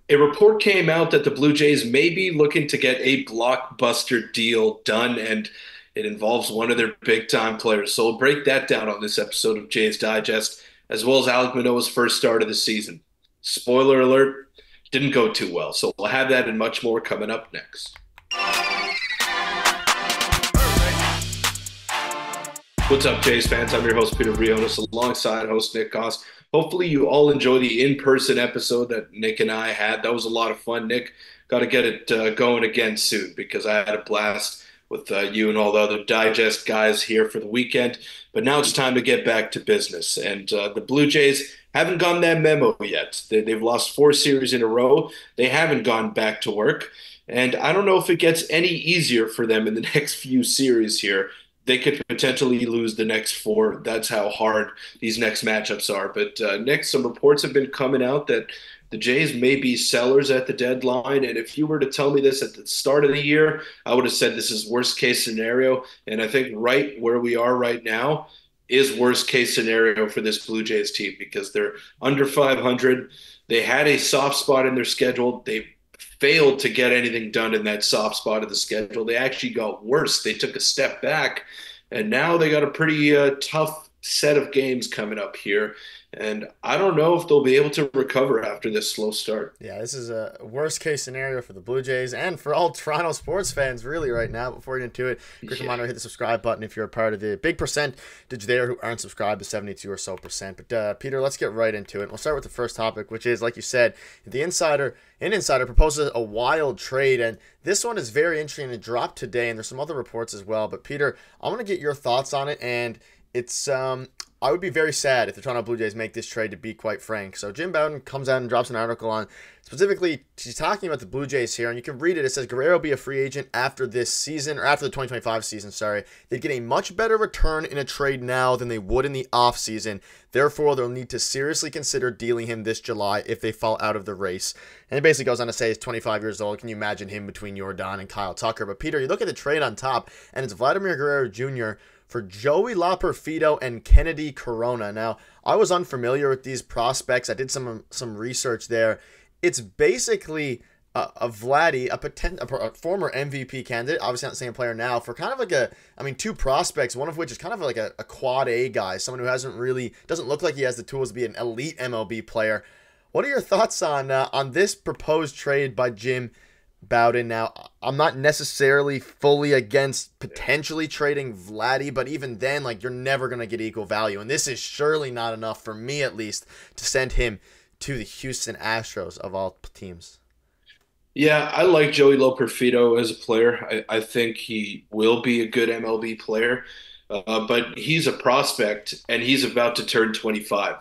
A report came out that the Blue Jays may be looking to get a blockbuster deal done, and it involves one of their big time players. So we'll break that down on this episode of Jays Digest, as well as Alek Manoah's first start of the season. Spoiler alert, didn't go too well. So we'll have that and much more coming up next. What's up, Jays fans? I'm your host, Peter Vryonis, alongside host Nick Gosse. Hopefully, you all enjoy the in-person episode that Nick and I had. That was a lot of fun, Nick. Got to get it going again soon because I had a blast with you and all the other Digest guys here for the weekend. But now it's time to get back to business. And the Blue Jays haven't gotten that memo yet. They've lost 4 series in a row. They haven't gone back to work. And I don't know if it gets any easier for them in the next few series here. They could potentially lose the next four. That's how hard these next matchups are. But Nick, some reports have been coming out that the Jays may be sellers at the deadline. And if you were to tell me this at the start of the year, I would have said this is worst case scenario. And I think right where we are right now is worst case scenario for this Blue Jays team because they're under 500. They had a soft spot in their schedule. They failed to get anything done in that soft spot of the schedule. They actually got worse. They took a step back, and now they got a pretty tough set of games coming up here. And I don't know if they'll be able to recover after this slow start. Yeah, this is a worst case scenario for the Blue Jays and for all Toronto sports fans, really, right now. Before we get into it, quick reminder, hit the subscribe button if you're a part of the big percentage there who aren't subscribed, the 72 or so percent. But Peter, let's get right into it. We'll start with the first topic, which is, like you said, the Insider proposes a wild trade, and this one is very interesting. It dropped today, and there's some other reports as well. But Peter, I want to get your thoughts on it, and it's I would be very sad if the Toronto Blue Jays make this trade, to be quite frank. So Jim Bowden comes out and drops an article on, specifically, she's talking about the Blue Jays here, and you can read it. It says, Guerrero will be a free agent after this season, or after the 2025 season, sorry. They'd get a much better return in a trade now than they would in the offseason. Therefore, they'll need to seriously consider dealing him this July if they fall out of the race. And it basically goes on to say he's 25 years old. Can you imagine him between Jordan and Kyle Tucker? But Peter, you look at the trade on top, and it's Vladimir Guerrero Jr. for Joey Loperfido and Kennedy Corona. Now, I was unfamiliar with these prospects. I did some research there. It's basically a Vladdy, a former MVP candidate, obviously not the same player now, for kind of like two prospects, one of which is kind of like a quad A guy, someone who doesn't look like he has the tools to be an elite MLB player. What are your thoughts on this proposed trade by Jim Bowden? Now, I'm not necessarily fully against potentially trading Vladdy, but even then, you're never going to get equal value. And this is surely not enough, for me at least, to send him to the Houston Astros of all teams. Yeah, I like Joey Loperfido as a player. I think he will be a good MLB player, but he's a prospect, and he's about to turn 25.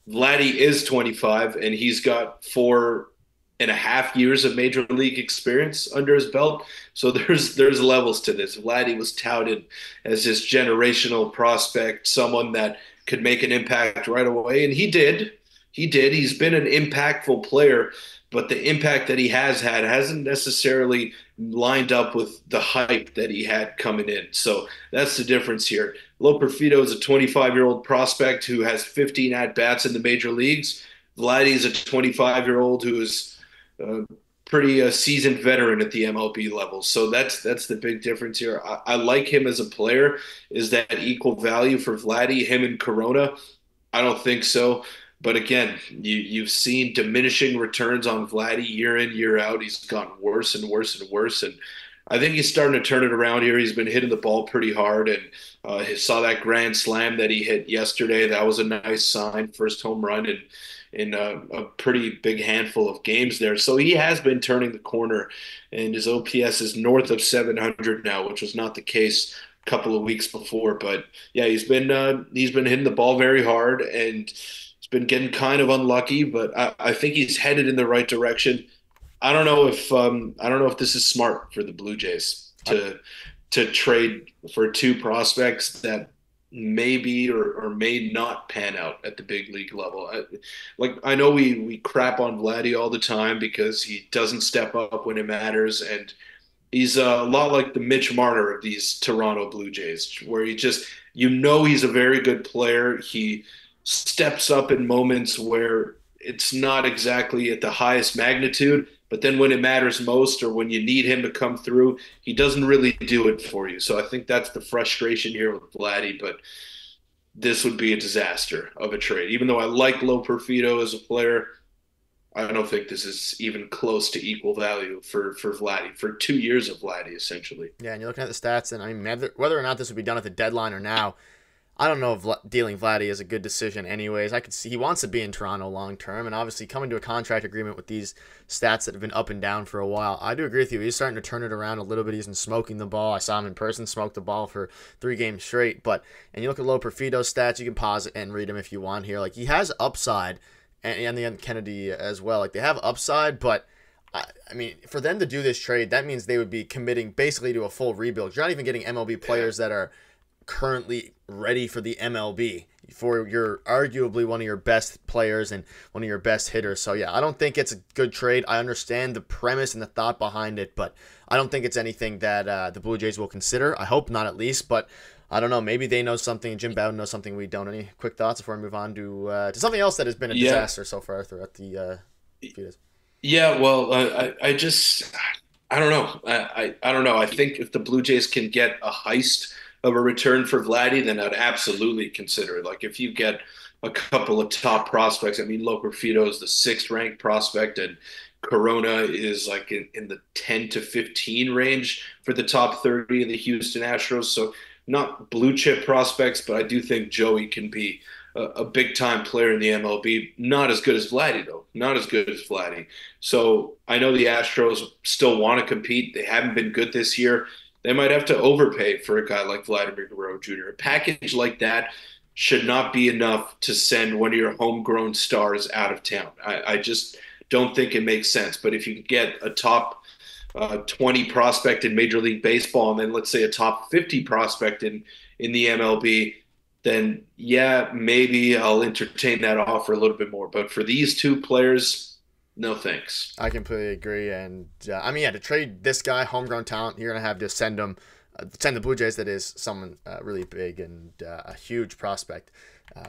Vladdy is 25, and he's got 4.5 years of major league experience under his belt. So there's levels to this. Vladdy was touted as this generational prospect, someone that could make an impact right away, and he did. He did. He's been an impactful player, but the impact that he has had hasn't necessarily lined up with the hype that he had coming in. So that's the difference here. Loperfido is a 25-year-old prospect who has 15 at-bats in the major leagues. Vladdy is a 25-year-old who is pretty seasoned veteran at the MLB level. So that's the big difference here. I like him as a player. Is that equal value for Vladdy, him and Corona? I don't think so. But again, you've seen diminishing returns on Vladdy year in, year out. He's gotten worse and worse and worse. And I think he's starting to turn it around here. He's been hitting the ball pretty hard. And he saw that grand slam that he hit yesterday. That was a nice sign. First home run in a pretty big handful of games there. So he has been turning the corner. And his OPS is north of 700 now, which was not the case a couple of weeks before. But yeah, he's been hitting the ball very hard, and been getting kind of unlucky, but I think he's headed in the right direction. I don't know if this is smart for the Blue Jays to trade for two prospects that maybe or may not pan out at the big league level. I know we crap on Vladdy all the time because he doesn't step up when it matters, and he's a lot like the Mitch Marner of these Toronto Blue Jays, where he's a very good player. He steps up in moments where it's not exactly at the highest magnitude. But then when it matters most, or when you need him to come through, he doesn't really do it for you. So I think that's the frustration here with Vladdy. But this would be a disaster of a trade. Even though I like Lo Perfido as a player, I don't think this is even close to equal value for Vladdy for 2 years of Vladdy essentially. Yeah, and you're looking at the stats, and I mean, whether or not this would be done at the deadline or now, I don't know if dealing Vladdy is a good decision anyways. I could see he wants to be in Toronto long term, and obviously coming to a contract agreement with these stats that have been up and down for a while. I do agree with you. He's starting to turn it around a little bit. He's been smoking the ball. I saw him in person smoke the ball for 3 games straight. And you look at Lo Perfido's stats, you can pause it and read him if you want here. Like, he has upside, and the Kennedy as well. Like, they have upside, but I mean, for them to do this trade, that means they would be committing basically to a full rebuild. You're not even getting MLB players that are currently ready for the MLB for your arguably one of your best players and one of your best hitters. So yeah, I don't think it's a good trade. I understand the premise and the thought behind it, but I don't think it's anything that the Blue Jays will consider. I hope not, at least, but I don't know. Maybe they know something. Jim Bowden knows something we don't. Any quick thoughts before we move on to something else that has been a disaster so far throughout the few days? Yeah, well, I just I don't know. I don't know. I think if the Blue Jays can get a heist of a return for Vladdy, then I'd absolutely consider it. Like if you get a couple of top prospects, I mean, Lo Perfido is the sixth ranked prospect, and Corona is like in the 10 to 15 range for the top 30 of the Houston Astros. So not blue chip prospects, but I do think Joey can be a big time player in the MLB. Not as good as Vladdy, though. Not as good as Vladdy. So I know the Astros still want to compete. They haven't been good this year. They might have to overpay for a guy like Vladimir Guerrero Jr. A package like that should not be enough to send one of your homegrown stars out of town. I just don't think it makes sense. But if you can get a top 20 prospect in Major League Baseball, and then let's say a top 50 prospect in the MLB, then yeah, maybe I'll entertain that offer a little bit more. But for these two players, no thanks. I completely agree. And I mean, yeah, to trade this guy, homegrown talent, you're going to have to send the Blue Jays, that is someone really big and a huge prospect.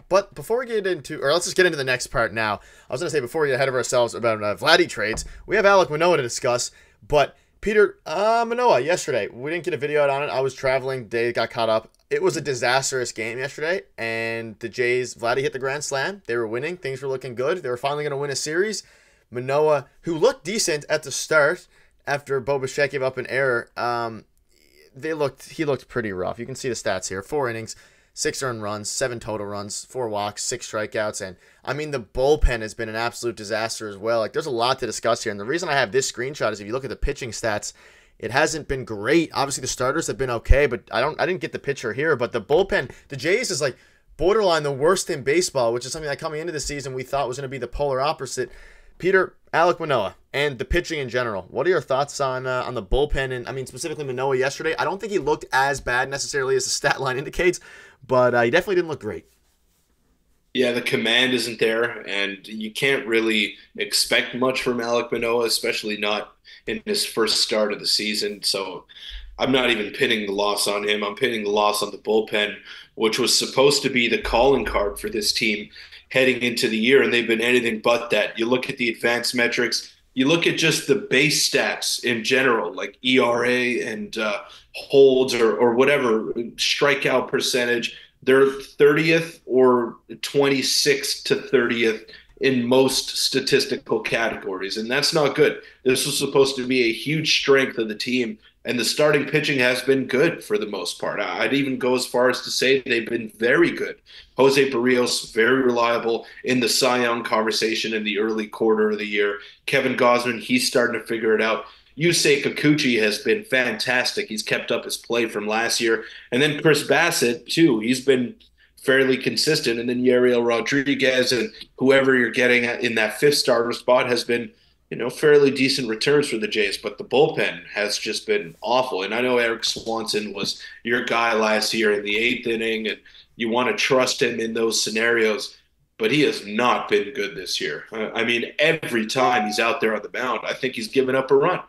But before we get into, or let's just get into the next part now. I was going to say, before we get ahead of ourselves about Vladdy trades, we have Alek Manoah to discuss. But Peter, Manoah, yesterday, we didn't get a video out on it. I was traveling, day got caught up. It was a disastrous game yesterday, and the Jays, Vladdy hit the grand slam. They were winning. Things were looking good. They were finally going to win a series. Manoah, who looked decent at the start after Bo Bichette gave up an error, he looked pretty rough. You can see the stats here. 4 innings, 6 earned runs, 7 total runs, 4 walks, 6 strikeouts. And, I mean, the bullpen has been an absolute disaster as well. Like, there's a lot to discuss here. And the reason I have this screenshot is if you look at the pitching stats, it hasn't been great. Obviously, the starters have been okay, but I didn't get the picture here. But the bullpen, the Jays is like borderline the worst in baseball, which is something that coming into the season we thought was going to be the polar opposite. Peter, Alek Manoah, and the pitching in general. What are your thoughts on the bullpen? And I mean, specifically Manoah yesterday. I don't think he looked as bad necessarily as the stat line indicates, but he definitely didn't look great. Yeah, the command isn't there, and you can't really expect much from Alek Manoah, especially not in his first start of the season. So I'm not even pinning the loss on him. I'm pinning the loss on the bullpen, which was supposed to be the calling card for this team heading into the year, and they've been anything but that. You look at the advanced metrics, you look at just the base stats in general, like ERA and holds or whatever, strikeout percentage. They're 30th or 26th to 30th in most statistical categories, and that's not good. This was supposed to be a huge strength of the team, and the starting pitching has been good for the most part. I'd even go as far as to say they've been very good. Jose Barrios, very reliable in the Cy Young conversation in the early quarter of the year. Kevin Gausman, he's starting to figure it out. Yusei Kikuchi has been fantastic. He's kept up his play from last year. And then Chris Bassett, too. He's been fairly consistent. And then Yariel Rodriguez and whoever you're getting in that fifth starter spot has been, fairly decent returns for the Jays. But the bullpen has just been awful. And I know Eric Swanson was your guy last year in the 8th inning, and you want to trust him in those scenarios. But he has not been good this year. I mean, every time he's out there on the mound, I think he's given up a run.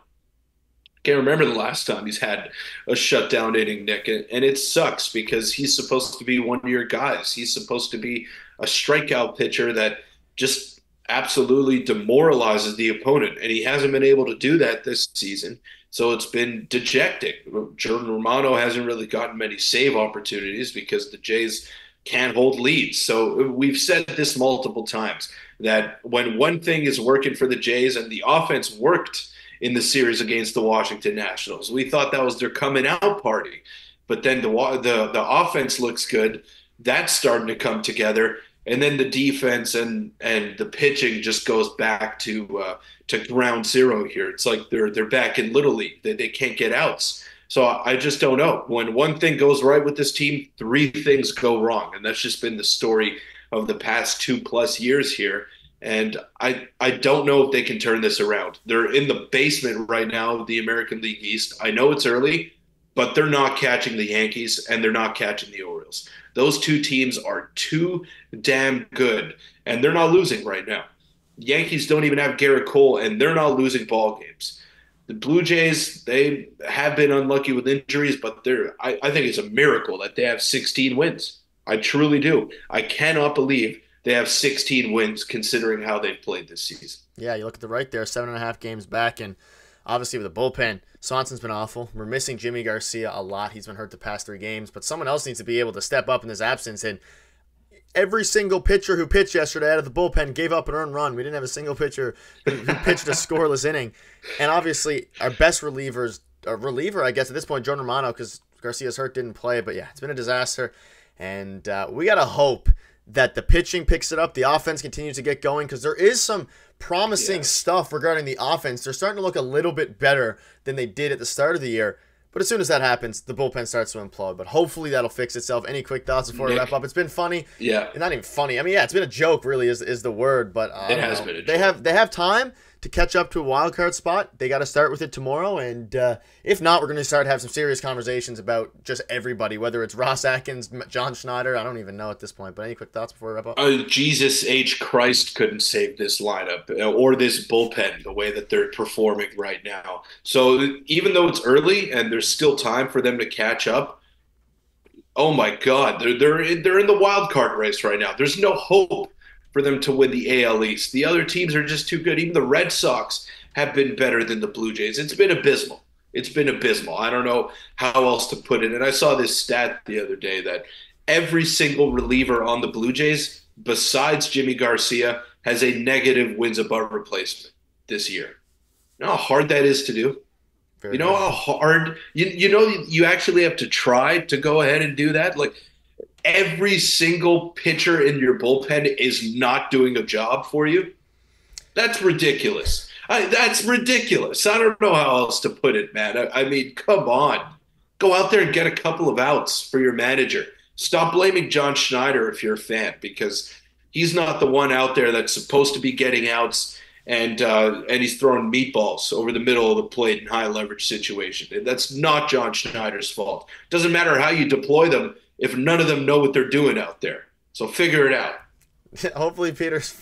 Can't remember the last time he's had a shutdown inning, Nick, and it sucks because he's supposed to be one of your guys. He's supposed to be a strikeout pitcher that just absolutely demoralizes the opponent, and he hasn't been able to do that this season. So it's been dejecting. Jordan Romano hasn't really gotten many save opportunities because the Jays can't hold leads. So we've said this multiple times that when one thing is working for the Jays and the offense worked in the series against the Washington Nationals, we thought that was their coming out party. But then the offense looks good. That's starting to come together, and then the defense and the pitching just goes back to ground zero here. It's like they're back in Little League. They can't get outs. So I just don't know. When one thing goes right with this team, three things go wrong, and that's just been the story of the past 2+ years here. And I don't know if they can turn this around. They're in the basement right now of the American League East. I know it's early, but they're not catching the Yankees and they're not catching the Orioles. Those two teams are too damn good, and they're not losing right now. Yankees don't even have Garrett Cole, and they're not losing ball games. The Blue Jays, they have been unlucky with injuries, but I think it's a miracle that they have 16 wins. I truly do. I cannot believe they have 16 wins considering how they've played this season. Yeah, you look at the right there, 7.5 games back, and obviously with the bullpen, Swanson's been awful. We're missing Jimmy Garcia a lot. He's been hurt the past 3 games, but someone else needs to be able to step up in his absence. And every single pitcher who pitched yesterday out of the bullpen gave up an earned run. We didn't have a single pitcher who pitched a scoreless inning. And obviously, our best reliever, I guess, at this point, Jordan Romano, because Garcia's hurt, didn't play. But yeah, it's been a disaster. And we got to hope that the pitching picks it up, the offense continues to get going, because there is some promising stuff regarding the offense. They're starting to look a little bit better than they did at the start of the year. But as soon as that happens, the bullpen starts to implode. But hopefully that'll fix itself. Any quick thoughts before we wrap up? It's been funny. Yeah. Not even funny. I mean, yeah, it's been a joke, really, is the word. But it has been a joke. They have time to catch up to a wild card spot. They got to start with it tomorrow. And if not, we're going to start to have some serious conversations about just everybody, whether it's Ross Atkins, John Schneider. I don't even know at this point. But any quick thoughts before we wrap up? Jesus H. Christ couldn't save this lineup or this bullpen the way that they're performing right now. So even though it's early and there's still time for them to catch up, oh my God, they're in the wild card race right now. There's no hope for them to win the AL East. The other teams are just too good. Even the Red Sox have been better than the Blue Jays. It's been abysmal. It's been abysmal. I don't know how else to put it. And I saw this stat the other day that every single reliever on the Blue Jays, besides Jimmy Garcia, has a negative wins above replacement this year. You know how hard that is to do? You know how hard you actually have to try to go ahead and do that? Like, every single pitcher in your bullpen is not doing a job for you. That's ridiculous. That's ridiculous. I don't know how else to put it, man. I mean, come on. Go out there and get a couple of outs for your manager. Stop blaming John Schneider if you're a fan, because he's not the one out there that's supposed to be getting outs, and he's throwing meatballs over the middle of the plate in high leverage situation. That's not John Schneider's fault. Doesn't matter how you deploy them if none of them know what they're doing out there. So figure it out. Hopefully Peter's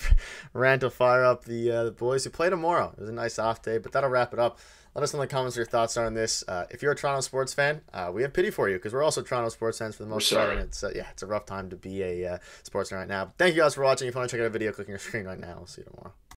rant will fire up the boys who play tomorrow. It was a nice off day, but that'll wrap it up. Let us know in the comments your thoughts are on this. If you're a Toronto sports fan, we have pity for you, because we're also Toronto sports fans for the most part. And it's a rough time to be a sports fan right now. Thank you guys for watching. If you want to check out a video, click on your screen right now. We'll see you tomorrow.